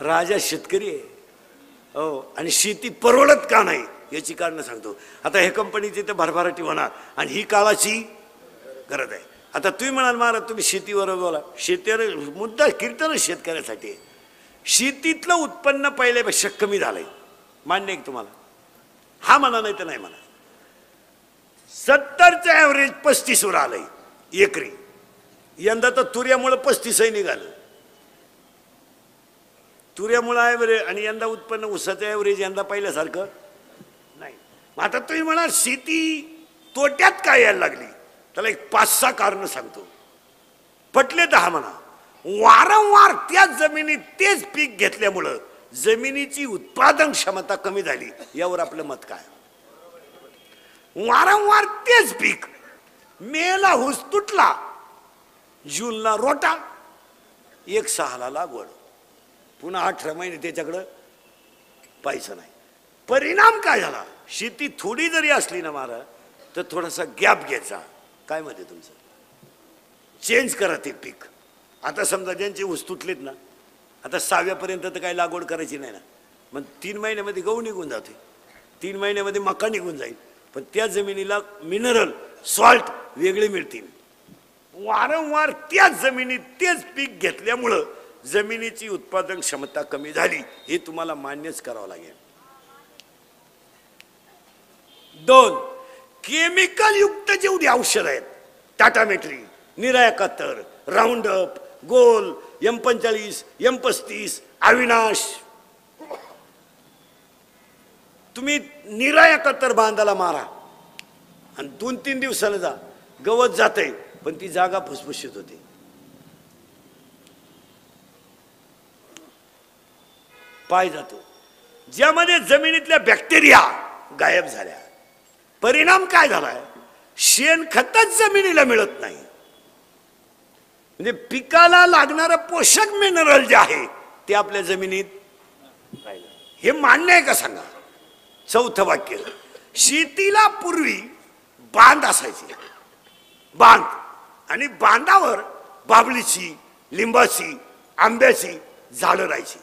राजा शेतकरी आहे हो, आणि शेती परवडत का नाही याची कारणं सांगतो. आता हे कंपनीची ते भरभराटी होणार आणि ही काळाची गरज आहे. आता तुम्ही म्हणाल महाराज तुम्ही शेतीवर बोला, शेतीवर मुद्दा कीर्तन शेतकऱ्यासाठी. शेतीतलं उत्पन्न पहिल्यापेक्षा कमी झालंय, मान्य आहे तुम्हाला? हा म्हणा, नाही तर नाही म्हणा. 70चं ॲव्हरेज 35वर आलंय एकरी. यंदा तर तुऱ्यामुळं 35 निघालं, तुऱ्यामुळं ॲव्हरेज. आणि यंदा उत्पन्न ऊसाचं ॲव्हरेज यंदा पहिल्यासारखं नाही. आता तुम्ही म्हणा शेती तोट्यात काय यायला लागली, त्याला एक 5-6 कारणं सांगतो. पटले तर हा म्हणा. वारंवार त्याच जमिनीत तेच पीक घेतल्यामुळं जमिनीची उत्पादन क्षमता कमी झाली. यावर आपलं मत काय? वारंवार तेच पीक, मेला ऊस तुटला, जूनला रोटा, 1/6 लागवड, पुन्हा 18 महिने त्याच्याकडं पैसा नाही. परिणाम काय झाला? शेती थोडी जरी असली ना महाराज तर थोडासा गॅप घ्यायचा. काय मध्ये तुमचं चेंज करा ते पीक. आता समजा ज्यांचे ऊस तुटलेत ना, आता 6व्यापर्यंत तर काही लागवड करायची नाही ना, मग 3 महिन्यामध्ये गहू निघून जाते, 3 महिन्यामध्ये मका निघून जाईल, पण त्या जमिनीला मिनरल सॉल्ट वेगळे मिळतील. वारंवार त्याच जमिनीत तेच पीक घेतल्यामुळं जमिनीची उत्पादन क्षमता कमी झाली, हे तुम्हाला मान्यच करावं लागेल. 2, केमिकल युक्त जेवढी औषध आहेत, टाटामेट्री, निरा 71, राऊंड अप, गोल, M45, M35, अविनाश, तुम्ही निरा 71 बांधाला मारा आणि 2-3 दिवसाला जा, गवत जाते पण ती जागा फुसफुशीत होते. पाय जातो, ज्यामध्ये जमिनीतल्या बॅक्टेरिया गायब झाल्या. परिणाम काय झालाय? शेणखतच जमिनीला मिळत नाही. म्हणजे पिकाला लागणारं पोषक मिनरल जे आहे ते आपल्या जमिनीत राहिलं. हे मान्य आहे का सांगा? 4थं वाक्य, शेतीला पूर्वी बांध असायचे, बांध, आणि बांधावर बाबळीची, लिंबाची, आंब्याची झाडं राहायची,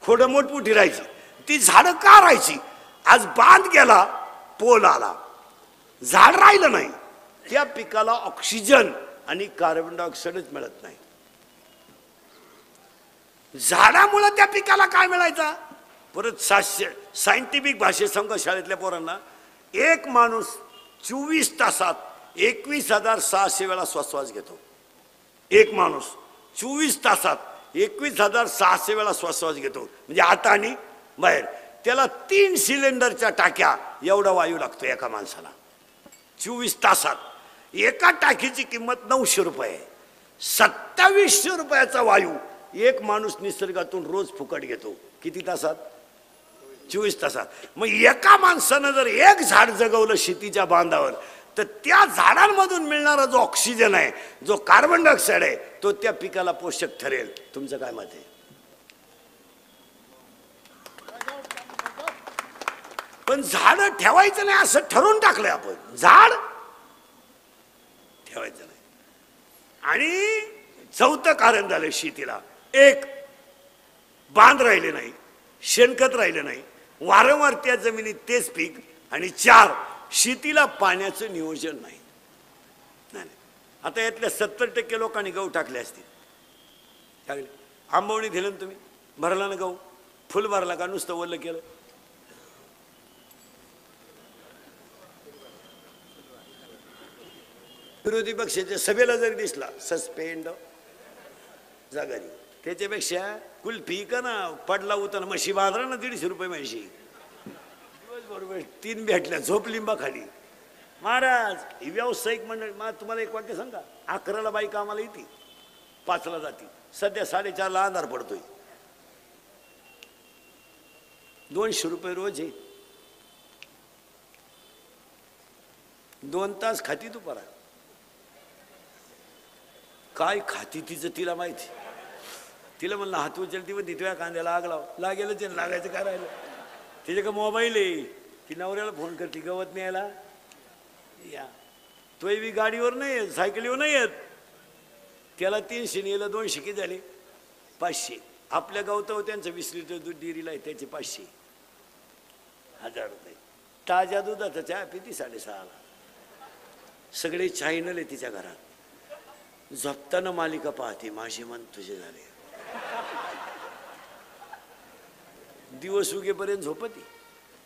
खोडं मोठमोठी राहायची. ती झाडं का राहायची? आज बांध गेला, पोल आला, झाड राहिलं नाही, त्या पिकाला ऑक्सिजन आणि कार्बन डायऑक्साईडच मिळत नाही. झाडामुळे त्या पिकाला काय मिळायचा? परत 700 सायंटिफिक भाषेत सांगा शाळेतल्या पोरांना, एक माणूस 24 तासात 21,600 वेळा श्वास घेतो. एक माणूस 24 तासात 21,600 वेळा श्वास घेतो, म्हणजे आता आणि बाहेर. त्याला 3 सिलेंडरच्या टाक्या एवढा वायू लागतो एका माणसाला 24 तासात. एका टाकीची किंमत 900 रुपये. 2700 रुपयाचा वायू एक माणूस निसर्गातून रोज फुकट घेतो. किती तासात? 24 तासात. मग एका माणसानं जर एक झाड जगवलं शेतीच्या बांधावर, तर त्या झाडांमधून मिळणारा जो ऑक्सिजन आहे, जो कार्बन डायऑक्साईड आहे, तो त्या पिकाला पोषक ठरेल. तुमचं काय मत आहे? पण झाड ठेवायचं नाही असं ठरवून टाकलंय आपण. झाड ठेवायचं नाही. आणि 4थं कारण झालं शेतीला, 1, बांध राहिले नाही, शेणखत राहिलं नाही, वारंवार त्या जमिनीत तेच पीक, आणि 4, शेतीला पाण्याचं नियोजन नाही. आता यातल्या 70% लोकांनी गहू टाकले असतील. टाकले, आंबवणी दिलं ना तुम्ही, भरला ना गहू, फुल भरला का नुसतं ओलं केलं? विरोधी पक्षाच्या सभेला जरी दिसला सस्पेंड जागारी, त्याच्यापेक्षा कुल्फी का ना पडला उताना म्हशी बांधला ना 150 रुपये म्हशी, दिवसभर 3 भेटल्या, झोप लिंबा खाली. महाराज ही व्यावसायिक मंडळ. मला तुम्हाला एक वाक्य सांगा, 11ला बाई कामाला येते, 5ला जाते. सध्या 4:30ला अंधार पडतोय. 200 रुपये रोज आहे, 2 तास खाती दुपारा. काय खाती तिचं तिला माहिती. तिला म्हणलं हात उचलती पण तिथल्या कांद्याला आग लाव, लागेल ते लागायचं काय राहिलं. तिचे का मोबाईल आहे, ती नवऱ्याला फोन करते गवत न्यायला या. तोही बी गाडीवर नाही येत, सायकलीवर नाही येत. त्याला 300 नेलं, 200 किती झाले? 500. आपल्या गावतावर त्यांचं 20 लिटर दूध डेअरीला आहे, त्याचे 500,000 रुपये. ताज्या दुधाचा चहा पिती 6.5ला. सगळे चॅनल आहे तिच्या घरात. झोपताना मालिका पाहते, माझे मन तुझे झाले. दिवस उगेपर्यंत झोपती.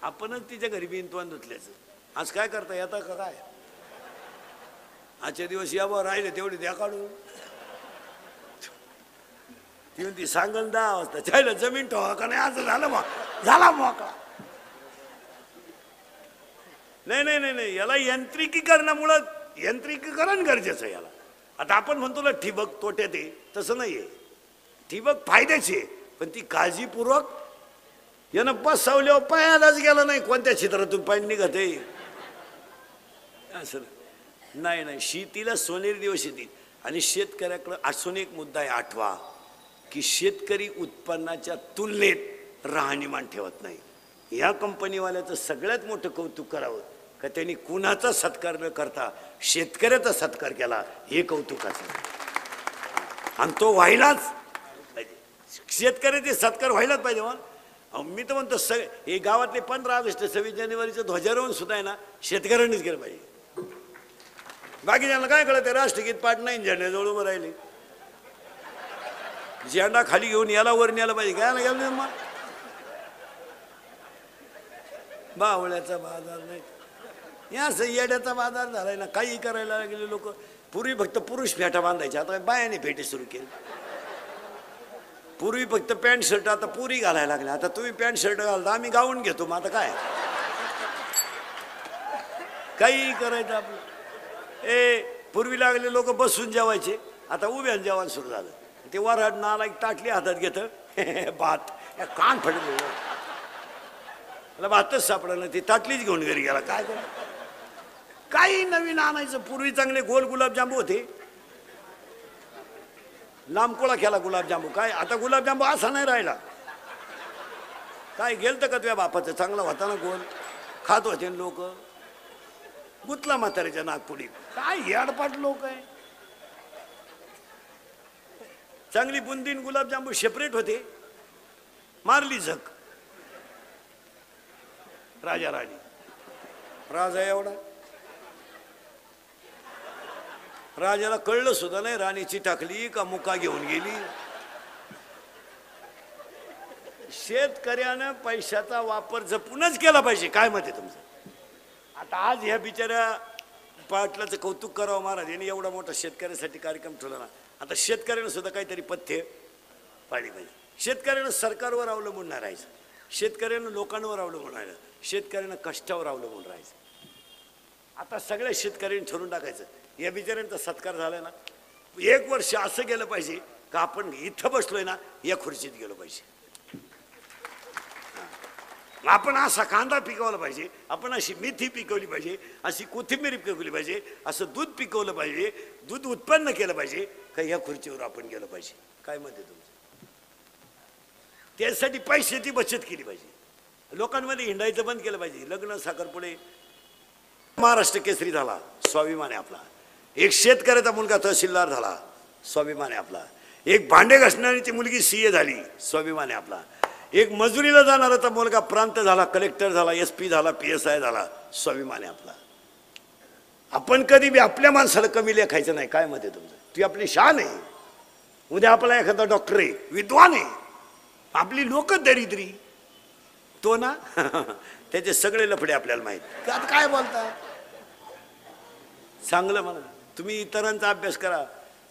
आपणच तिच्या घरी बिनतवान धुतल्याचं. आज काय करता येतं का काय? आजच्या दिवस यावं राहिले तेवढे द्या काढून. ती म्हणती सांगल 10 वाजता चायला जमीन ठेवा का नाही, असं झालं बा, झाला मोकळा. नाही नाही नाही नाही, याला यांत्रिकीकरणामुळं यांत्रिकीकरण गरजेचं आहे याला. आता आपण म्हणतो ना ठिबक तोट्यात आहे, तसं नाहीये. ठिबक फायद्याची आहे, पण ती काळजीपूर्वक यानं बसवल्यावर पायालाच गेला नाही कोणत्या क्षेत्रातून पाणी निघत आहे असं नाही. नाही, शेतीला सोनेरी दिवस येतील. आणि शेतकऱ्याकडं असून एक मुद्दा आहे 8वा, की शेतकरी उत्पन्नाच्या तुलनेत राहणीमान ठेवत नाही. या कंपनीवाल्याचं सगळ्यात मोठं कौतुक करावं का त्यांनी कुणाचा सत्कार न करता शेतकऱ्याचा सत्कार केला, हे कौतुकाचं. आणि तो व्हायलाच पाहिजे. शेतकऱ्याचे सत्कार व्हायलाच पाहिजे. मी तर म्हणतो हे गावातले 15 ऑगस्ट 26 जानेवारीचं ध्वजारोहण सुद्धा आहे ना शेतकऱ्यांनीच केलं पाहिजे. बाकीच्यांना काय कळत, राष्ट्रगीत पाठ नाही, झेंड्याजवळ उभं राहिले. झेंडा खाली घेऊन याला वर न्यायला पाहिजे. काय गेलं मग बावळ्याचा बाजार नाही, या येड्याचा बाजार झालाय ना. काही करायला लागले लोक. पूर्वी फक्त पुरुष फेटा बांधायचे, आता बायाने फेटे सुरू केले. पूर्वी फक्त पॅन्ट शर्ट, आता पुरी घालायला लागले. आता तुम्ही पॅन्ट शर्ट घालता, आम्ही गाऊन घेतो. मग आता काय काही करायचं आपलं. पूर्वी लागले लोक बसून जेवायचे, आता उभ्या जेवण सुरू झालं. ते वराड नाला एक ताटली हातात घेतं, भात कान फडले, मला भातच सापडलं. ती ताटलीच घेऊन घरी गेला. काय करा, काही नवीन आणायचं. पूर्वी चांगले गोल गुलाबजांबू होते, लांबकोळा केला गुलाबजांबू. काय आता गुलाबजांबू असा नाही राहिला. काय गेलतं का तुझ्या बापाचं, चांगला होता ना गोल, खात होते लोक. गुतला म्हाताऱ्याच्या नागपुडी. काय याडपाट लोक आहे. चांगली बुंदीन गुलाबजांबू सेपरेट होते, मारली झक. राजा राणी, राजा एवढा, राजाला कळलं सुद्धा नाही राणीची टाकली का मुका घेऊन गेली. शेतकऱ्यानं पैशाचा वापर जपूनच केला पाहिजे. काय मत आहे तुमचं? आता आज ह्या बिचाऱ्या पाटलाचं कौतुक करावं महाराज, यांनी एवढा मोठा शेतकऱ्यासाठी कार्यक्रम ठेवला ना. आता शेतकऱ्यानं सुद्धा काहीतरी पथ्य पाळली पाहिजे. शेतकऱ्यानं सरकारवर अवलंबून नाही राहायचं, शेतकऱ्यानं लोकांवर अवलंबून राहायचं, शेतकऱ्यानं कष्टावर अवलंबून राहायचं. आता सगळ्या शेतकऱ्यांनी ठरवून टाकायचं, या बिचाऱ्यांचा सत्कार झालाय ना, 1 वर्ष असं गेलं पाहिजे का आपण इथं बसलोय ना या खुर्चीत गेलो पाहिजे. आपण असा कांदा पिकवला पाहिजे, आपण अशी मेथी पिकवली पाहिजे, अशी कोथिंबीर पिकवली पाहिजे, असं दूध पिकवलं पाहिजे, दूध उत्पन्न केलं पाहिजे का या खुर्चीवर आपण गेलं पाहिजे. काय मत आहे तुमचं? त्यासाठी पैशाची बचत केली पाहिजे, लोकांमध्ये हिंडायचं बंद केलं पाहिजे. लग्न साखरपुडे, महाराष्ट्र केसरी झाला, स्वाभिमान आहे आपला. एक शेतकऱ्याचा मुलगा तहसीलदार झाला, स्वाभिमान आहे आपला. एक भांडे घासणारीची मुलगी CA झाली, स्वाभिमान आहे आपला. एक मजुरीला जाणारा मुलगा प्रांत झाला, कलेक्टर झाला, SP झाला, PSI झाला, स्वाभिमान आहे आपला. आपण कधी बी आपल्या माणसाला कमी लेखायचं नाही. काय मत आहे तुमचं? ती आपली शान आहे. उद्या आपला एखादा डॉक्टर आहे, विद्वान आहे, आपली लोक दरिद्री, तो ना त्याचे सगळे लफडे आपल्याला माहित. आता काय बोलता, चांगलं म्हणा. तुम्ही इतरांचा अभ्यास करा.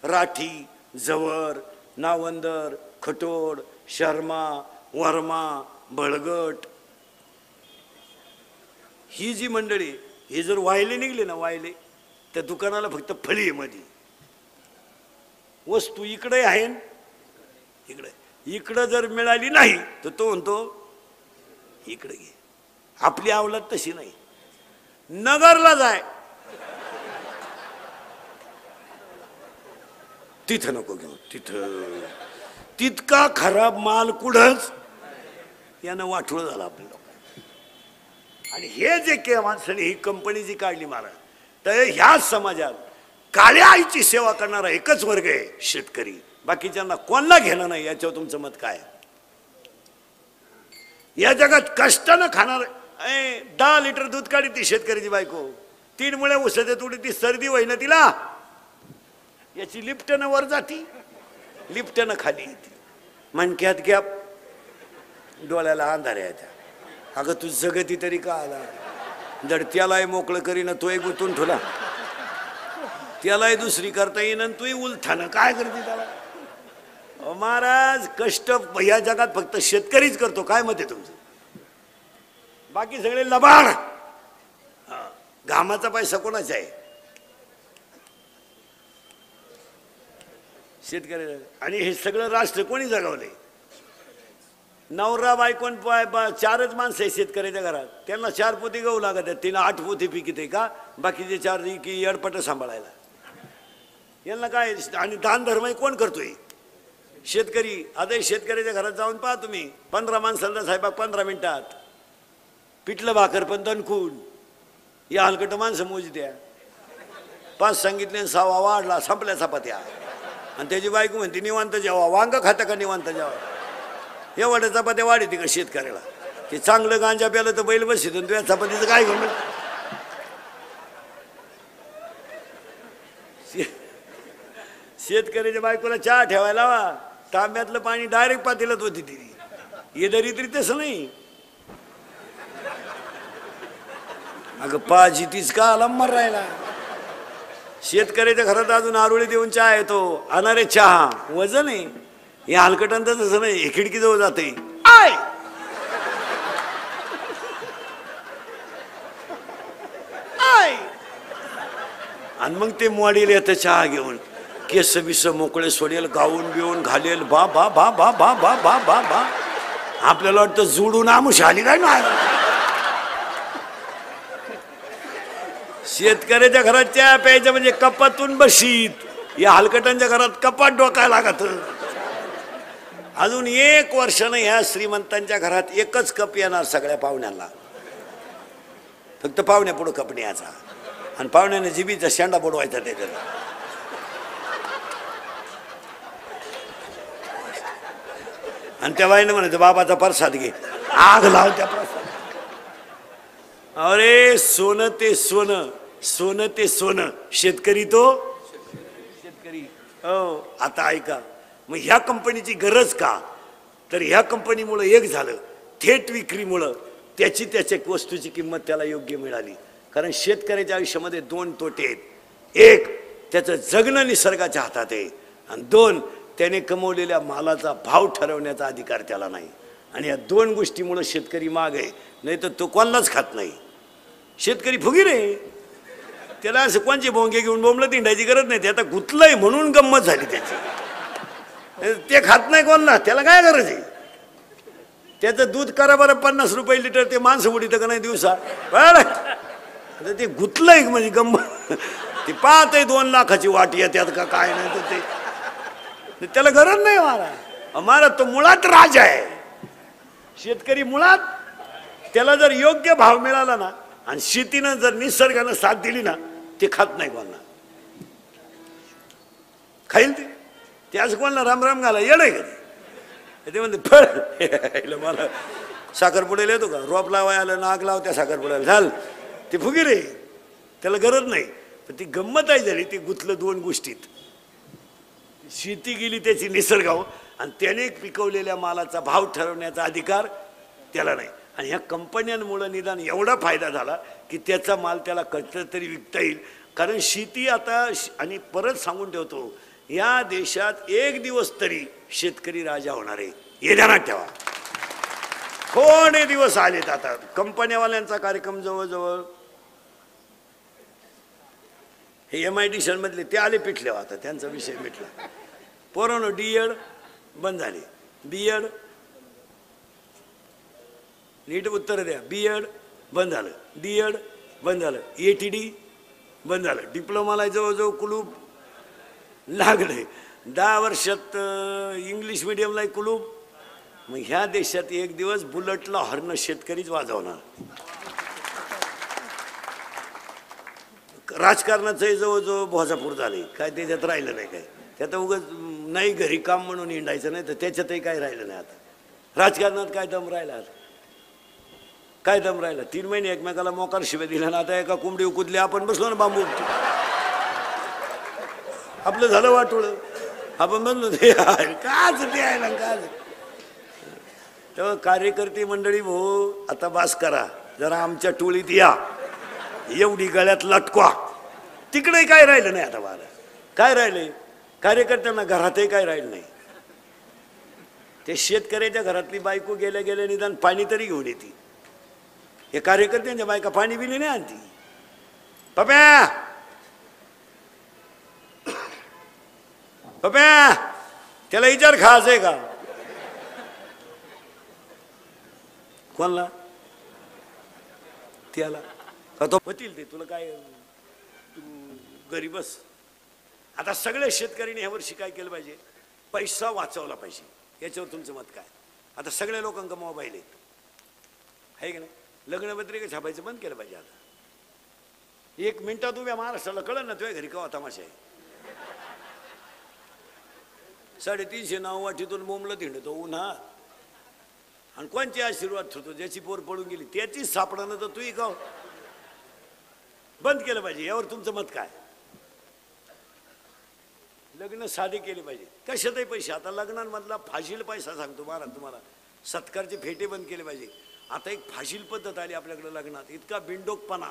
राठी, जवर, नावंदर, खटोड, शर्मा, वर्मा, बळगट, ही जी मंडळी, हे जर वायले निघले ना, वायले, त्या दुकानाला फक्त फळी आहे मध्ये. वस्तू इकडे आहे, इकडे इकडं जर मिळाली नाही तर तो म्हणतो इकडे घे. आपली आवलाद तशी नाही. नगरला जाय, तिथं नको घेऊ, तिथं तितका खराब माल कुठंच. यानं वाटोळं झालं आपल्या लोकांना. आणि हे जे माणसाने ही कंपनी जी काढली महाराज, तर ह्या समाजात काळ्या आईची सेवा करणारा एकच वर्ग आहे, शेतकरी. बाकीच्यांना कोणाला घेणं नाही, याच्यावर तुमचं मत काय? या जगात कष्टानं खाणार 10 लिटर दूध काढी ती शेतकऱ्याची बायको, 3 मुळे उसते तुडी, ती सर्दी होईना तिला, याची लिफ्टनं वर जाती, लिफ्टनं खाली येते, मनक्यात गॅप, डोळ्याला अंधाऱ्या येत्या. अगं तू जगती तरी का आला? जड त्यालाही मोकळं करीन, तोही गुंतून ठेवला, त्यालाही दुसरी करता येईन आणि तूही उलथानं काय करते त्याला? महाराज कष्ट या जगात फक्त शेतकरीच करतो. काय मत आहे तुमचं? बाकी सगळे लबाड. घामाचा पैसा कोणाचा आहे? शेतकरी. आणि हे सगळं राष्ट्र कोणी जगवले? नवरा बायकोन 4च माणसं आहे शेतकऱ्याच्या घरात, त्यांना 4 पोती गहू लागत आहेत, तिला 8 पोती पीक येते का? बाकीचे 4 की अडपट सांभाळायला यांना काय? आणि दान धर्म कोण करतोय? शेतकरी. आता शेतकऱ्याच्या घरात जाऊन पहा तुम्ही, 15 माणसांचा स्वयंपाक 15 मिनिटात, पिठलं भाकर पण दणकून, या हलकट माणसं मोज द्या. 5 सांगितले 6वा वाढला, संपल्या चपात्या. आणि त्याची बायको म्हणते निवांत जेवा. वांग खातं का निवांत जेवा? एवढ्या चपात्या वाढते का शेतकऱ्याला? ते चांगलं गांजा प्यालं तर बैल बसतो, तुझ्या चपातीचं काय घेऊन? शेतकऱ्याच्या बायकोला चहा ठेवायला वा, तांब्यातलं पाणी डायरेक्ट पातेल्यात होती ती. हे दरी तरी तसं नाही. अगं पाजी तीच का आला मरायला? शेतकऱ्याच्या घरात अजून आरोळी देऊन चहा येतो, अनारे चहा वजन आहे. हे हलकटांचं तसं नाही, हे खिडकीजवळ जाते आय आय, आणि मग ते मॉडेल येतं चहा घेऊन, केस बिस मोकळे सोडेल, गाऊन बिवून घालेल, बा बा बा बा बा बा बा बा बा. आपल्याला वाटतं जोडून आमुष आली काय ना. शेतकऱ्याच्या घरात चहा प्यायचं म्हणजे कपातून बशीत, या हलकटांच्या घरात कपात डोकायला लागत. अजून 1 वर्षानं ह्या श्रीमंतांच्या घरात एकच कप येणार सगळ्या पाहुण्यांना, फक्त पाहुण्या पुढं कप न्यायचा, आणि पाहुण्याने जिबीचा शेंडा बुडवायचा त्याच्यात. आणि त्या बाईनं म्हणायचं बाबाचा प्रसाद घे, आग लाव त्या प्रसाद. अरे सोनं ते सोनं, सोनं ते सोनं, शेतकरी तो शेतकरी. हो आता ऐका, मग ह्या कंपनीची गरज का? तर ह्या कंपनीमुळं एक झालं, थेट विक्रीमुळं त्याच्या वस्तूची किंमत त्याला योग्य मिळाली. कारण शेतकऱ्याच्या आयुष्यामध्ये 2 तोटे आहेत. एक, त्याचं जगणं निसर्गाच्या हातात आहे, आणि 2, त्याने कमवलेल्या मालाचा भाव ठरवण्याचा अधिकार त्याला नाही. आणि या 2 गोष्टीमुळं शेतकरी माग आहे, नाही तर तो कोणालाच खात नाही. शेतकरी फुगीर आहे, त्याला असं कोणचे भोंगे घेऊन बोंबलं तिंडायची गरज नाही. ते आता गुतलंय म्हणून गंमत झाली त्याची. ते खात नाही कोणला, त्याला काय गरज आहे? त्याचं दूध करा बरं 50 रुपये लिटर, ते माणसं उडीत का नाही दिवसा? बरं ते गुतलंय म्हणजे गंमत. ते पाहत आहे 2 लाखाची वाटी येतात का काय नाही, तर ते त्याला गरज नाही. महाराज तो मुळात राजा आहे. शेतकरी मुळात, त्याला जर योग्य भाव मिळाला ना, आणि शेतीनं जर निसर्गानं साथ दिली ना, ते खात नाही कोणाला. खाईल ते असं कोणाला राम राम घाला येड आहे का? ते म्हणते फळ मला साखरपुड्याला येतो का? रोप लावाय आलं, नाग लाव त्या साखरपुड्याला, झाल ते फुगीर आहे, त्याला गरज नाही. पण ती गंमत आहे झाली, ते गुंतलं 2 गोष्टीत. शेती गेली त्याची निसर्गावर, आणि त्याने पिकवलेल्या मालाचा भाव ठरवण्याचा अधिकार त्याला नाही. आणि ह्या कंपन्यांमुळे निदान एवढा फायदा झाला की त्याचा माल त्याला कधीतरी तरी विकता येईल. कारण शेती आता, आणि परत सांगून ठेवतो, या देशात 1 दिवस तरी शेतकरी राजा होणार आहे, हे ध्यानात ठेवा. थोडे दिवस आलेत आता. कंपन्यावाल्यांचा कार्यक्रम जवळजवळ हे MIDC मधले ते आले पिठले, आता त्यांचा विषय मिटला. पोरांनो D.Ed बंद झाले, B.Ed नीट उत्तर द्या. B.Ed बंद झालं, D.Ed बंद झालं, ATD बंद झालं, डिप्लोमाला जवळजवळ कुलूप लागले. 10 वर्षात इंग्लिश मिडियमला कुलूप. मग ह्या देशात 1 दिवस बुलेटला हॉर्न शेतकरीच वाजवणार. राजकारणाचंही जवळजवळ भोजापूर झाले, काय त्याच्यात राहिलं नाही. काय त्यात उगाच नाही घरी काम म्हणून हिंडायचं, नाही तर त्याच्यातही काय राहिलं नाही. आता राजकारणात काय दम राहिला, आता काय दम राहिला. 3 महिने एकमेकाला मोकार शिव्या दिल्या ना, आता एका कोंबडी कुदली आपण बसलो ना बांबू, आपलं झालं वाटोळ, आपण म्हणलो काच द्यायला काच. तेव्हा कार्यकर्ते मंडळी भाऊ आता बास करा, जरा आमच्या टोळीत या, एवढी गळ्यात लटकवा. तिकडे काय राहिलं नाही आता. बारा काय राहिलंय कार्यकर्त्यांना, घरातही काय राहिलं नाही. ते शेतकऱ्याच्या घरातली बायको गेल्या गेल्या निदान पाणी तरी घेऊन येते. हे कार्यकर्त्यांच्या बायका पाणी बिली नाही आणती. पप्या पप्या त्याला विचार खायचंय का, कोणला त्याला का तो होतील ते तुला काय, तू घरी बस. आता सगळ्या शेतकऱ्यांनी ह्या वर्षी काय केलं पाहिजे, पैसा वाचवला पाहिजे. याच्यावर तुमचं मत काय. आता सगळ्या लोकांना मोबाईल आहेत, आहे की नाही. लग्नपत्रिका छापायचं बंद केलं पाहिजे. आता 1 मिनिटात उभ्या महाराष्ट्राला कळलं ना तुझ्या घरी केव्हा तमाशा आहे. 350 नाव वाटीतून बोंबलं हिंडतो उन्हात, आणि कोणचे आशीर्वाद ठेवतो, ज्याची पोर पडून गेली त्याचीच सापडणं, तर तूही गाव बंद केलं पाहिजे. यावर तुमचं मत काय. लग्न साधे केले पाहिजे, कशातही पैसे. आता लग्नांमधला फाशील पैसा सांगतो महाराज तुम्हाला, सत्कारचे फेटे बंद केले पाहिजे. आता एक फाशील पद्धत आली आपल्याकडे लग्नात, इतका बिंडोकपणा.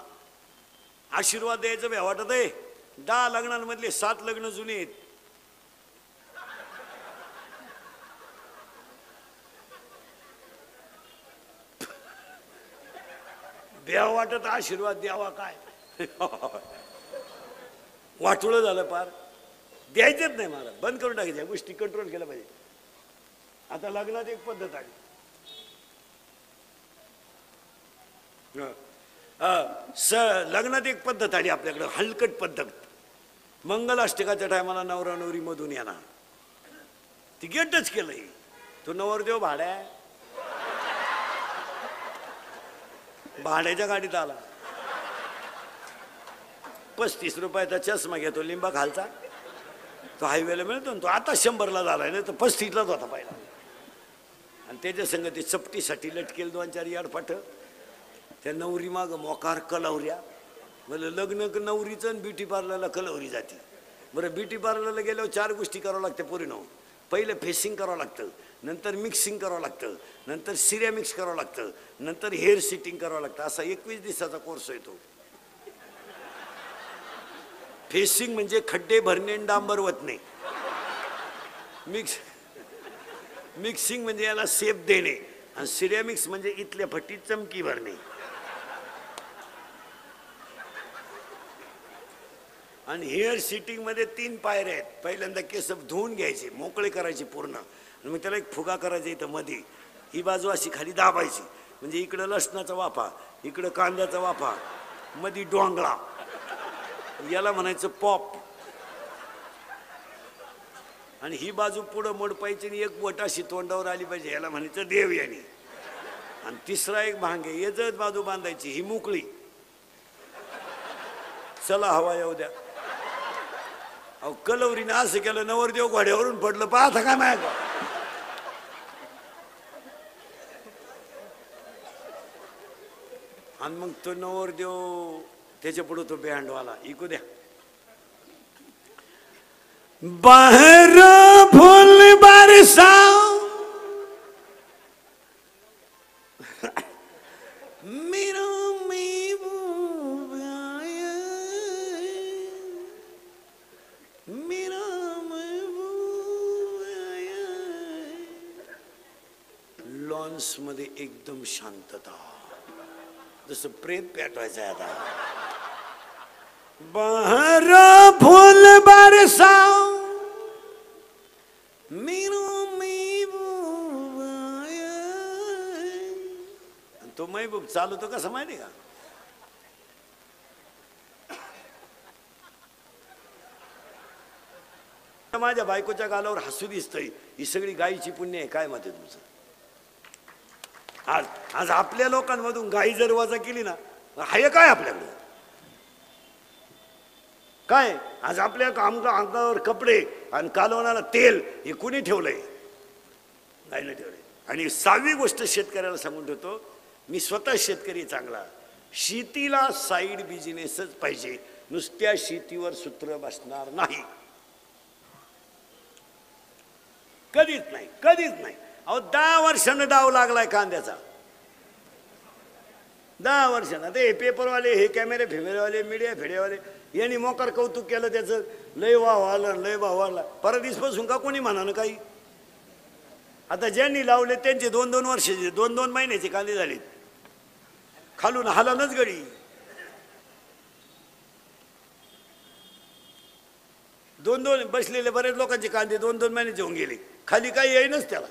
आशीर्वाद द्यायचं बे वाटत आहे. 10 लग्नांमधले 7 लग्न जुने आहेत. द्यावा वाटत आशीर्वाद द्यावा काय वाटोळं झालं पार. द्यायचंच नाही महाराज, बंद करून टाकायच्या गोष्टी, कंट्रोल केल्या पाहिजे. आता लग्नात एक पद्धत आली, लग्नात एक पद्धत आली आपल्याकडं, हलकट पद्धत. मंगलाष्टकाच्या टायमाला नवरा नवरी मधून येणार, ती गेटच केलंय. तो नवरदेव भाड्याच्या गाडीत आला, 35 रुपयाचा चष्मा घेतो लिंबा खालचा, तो हायवेला मिळतो ना, तो आता 100ला झालाय, नाही तर 35लाच होता पहिला. आणि त्याच्या संग ते चपटीसाठी लटकेल 2-4 याडपाट. त्या नवरी माग मोकार कलवऱ्या. म्हणजे लग्न नवरीचं आणि ब्युटी पार्लरला कलवरी जाते. बरं ब्युटी पार्लरला गेल्यावर 4 गोष्टी करावं लागते पोरीनं. पहिलं फेसिंग करावं लागतं, नंतर मिक्सिंग करावं लागतं, नंतर सिऱ्या मिक्स करावं लागतं, नंतर हेअर सिटिंग करावं लागतं. असा 21 दिवसाचा कोर्स येतो. फेसिंग म्हणजे खड्डे भरणे डांबर वतणे, मिक्सिंग म्हणजे याला शेप देणे, आणि सिरेमिक्स म्हणजे इथल्या फटीत चमकी भरणे. आणि हेअर सिटिंग मध्ये 3 पायऱ्या आहेत. पहिल्यांदा केस धुवून घ्यायचे, मोकळे करायचे पूर्ण, आणि मग त्याला एक फुगा करायचा इथं मध्ये. ही बाजू अशी खाली दाबायची, म्हणजे इकडं लसणाचा वाफा, इकडं कांद्याचा वाफा, मध्ये डोंगळा, याला म्हणायचं पॉप. आणि ही बाजू पुढं मोडपायची आणि एक बोट अशी तोंडावर आली पाहिजे, याला म्हणायचं देव याने. आणि तिसरा एक भांगे, याच बाजू बांधायची, ही मोकळी. चला हवा येऊ द्या. अहो कलवरीने असं केलं, नवरदेव घोड्यावरून पडलं, पाहता काय माहिती. आणि मग तो नवरदेव त्याच्या पुढे तो बँडवाला इकू द्या. बाहेर फुल बरसाओ मेरा महबूब आया, मेरा महबूब आया. लॉन्स मध्ये एकदम शांतता, जसं प्रेत पेटवायचं आहे आता. बाहर फूल बरसाओ मेरा महबूब आया. तो महबूब चालू तो कसा माहिती का, माझ्या बायकोच्या गालावर हसू दिसतंय. ही सगळी गायीची पुण्य आहे. काय मत आहे तुमचं. आज आपल्या लोकांमधून गायी जर वजा केली ना, हाय काय आपल्याकडे काय. आज आपल्या अंगावर कपडे आणि कालवणाला तेल हे कुणी ठेवलंय? नाही ठेवलंय. आणि 6वी गोष्ट शेतकऱ्याला सांगून ठेवतो, मी स्वतः शेतकरी चांगला, शेतीला साईड बिझनेसच पाहिजे, नुसत्या शेतीवर सूत्र बसणार नाही, कधीच नाही, कधीच नाही. अहो 10 वर्षानं डाव लागलाय कांद्याचा, 10 वर्षानं. ते पेपरवाले, हे कॅमेरे फेमेरेवाले, मीडिया फेड्यावाले यांनी मोकार कौतुक केलं त्याचं, लय वाव आलं, लय भाव आला. परत दिसपासून का कोणी म्हणानं काही. आता ज्यांनी लावले त्यांचे 2-2 वर्षाचे, 2-2 महिन्याचे कांदे झाले, खालून हालानच गडी. 2-2 बसलेले बरेच लोकांचे कांदे 2-2 महिन्याचे होऊन गेले, खाली काही येईनच त्याला.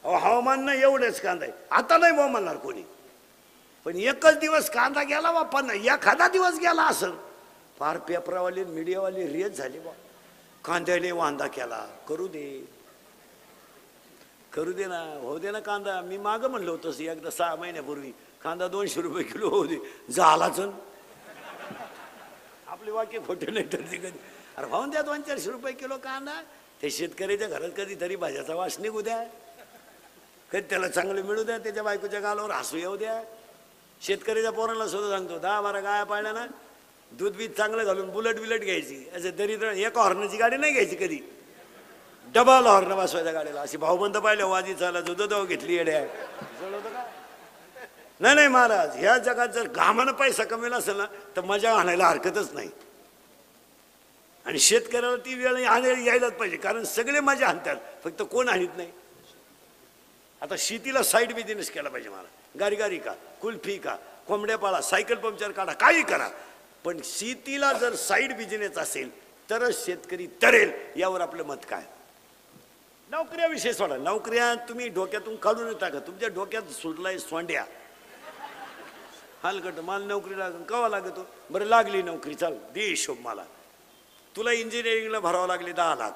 अहो हवामान नाही एवढेच कांदा आहे, आता नाही भाव म्हणणार कोणी. पण एकच दिवस कांदा गेला बाप्पा, नाही एखादा दिवस गेला असं, फार पेपरावाले मीडियावाले रेज झाले बा, कांद्याने वांदा केला. करू दे ना, होऊ दे ना कांदा. मी मागं म्हणलं होतं एकदा 6 महिन्यापूर्वी, कांदा 200 रुपये किलो होऊ दे, झालाच. आपले वाक्य खोटे नाही तर कधी. अरे भाऊन द्या 200-400 रुपये किलो कांदा, ते शेतकऱ्याच्या घरात कधीतरी भाज्याचा वास निघू द्या, कधी त्याला चांगलं मिळू द्या, त्याच्या बायकोच्या गालावर हसू येऊ द्या. शेतकऱ्याच्या पोरांना सुद्धा सांगतो, 10-12 गाया पाळल्या ना, दूध बीज चांगलं घालून बुलेट घ्यायची. असं दरिद्र एका हॉर्नची गाडी नाही घ्यायची कधी, डबल हॉर्न बसवायच्या गाडीला. अशी भाऊबंद पाहिलं, वाजी चाला दुधदाव घेतली येड्या. नाही महाराज, ह्या जगात जर घामानं पैसा कमेला असेल ना तर मजा आणायला हरकतच नाही. आणि शेतकऱ्याला ती वेळ यायलाच पाहिजे, कारण सगळे मजा आणतात, फक्त कोण आणत नाही. आता शेतीला साईड बिझनेस केला पाहिजे मला, गारी का, कुल्फी का, कोंबड्या पाळा, सायकल पंक्चर काढा, काही करा, पण शेतीला जर साईड बिझनेस असेल तरच शेतकरी तरेल. यावर आपलं मत काय? नोकऱ्याविषयी सोडा, नोकऱ्या तुम्ही डोक्यातून काढून टाका. तुमच्या डोक्यात सुटलाय सोंड्या, हलकट. मला नोकरी लागेल, कवा लागतो? बरं लागली नोकरी, चाल दे हिशोब मला. तुला इंजिनिअरिंगला भरावं लागले 10 लाख,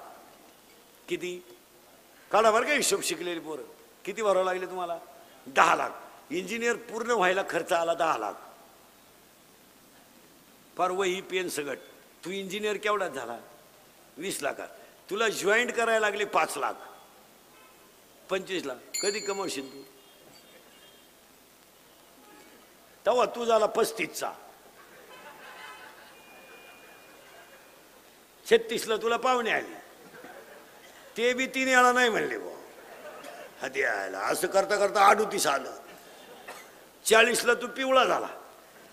किती काढा बरं का हिशोब, शिकलेली पोरं. किती भरावं लागले तुम्हाला? 10 लाख. इंजिनियर पूर्ण व्हायला खर्च आला 10 लाख. फार वही पेन सगट. तू इंजिनियर केवढा झाला? 20 लाखात. तुला जॉईंट करायला लागले 5 लाख, 25 लाख. कधी कमवशील तू? तेव्हा तू झाला 35चा. 36ला तुला पाहुणे आले, ते बी 3 वेळा नाही म्हणले बुवा, हाती आयला. असं करता करता 38 आलं. 40ला तू पिवळा झाला,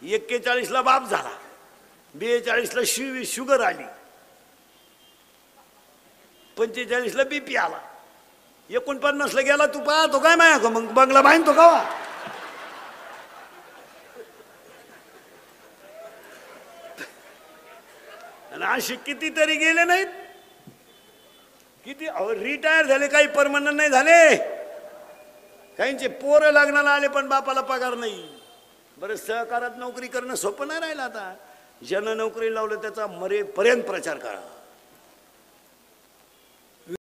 41ला बाप झाला, 42ला शुगर आली, 45ला बीपी आला, 49ला गेला. तू पाहतो काय माया मग बंगला बांधतो का? आणि असे कितीतरी गेले नाहीत, किती रिटायर झाले, काही परमनंट नाही झाले, काहींचे पोरं लग्नाला आले पण बापाला पगार नाही. बरं, सहकारात नोकरी करणं सोपं नाही राहिलं आता. ज्यानं नोकरी लावलं त्याचा मरेपर्यंत प्रचार करा.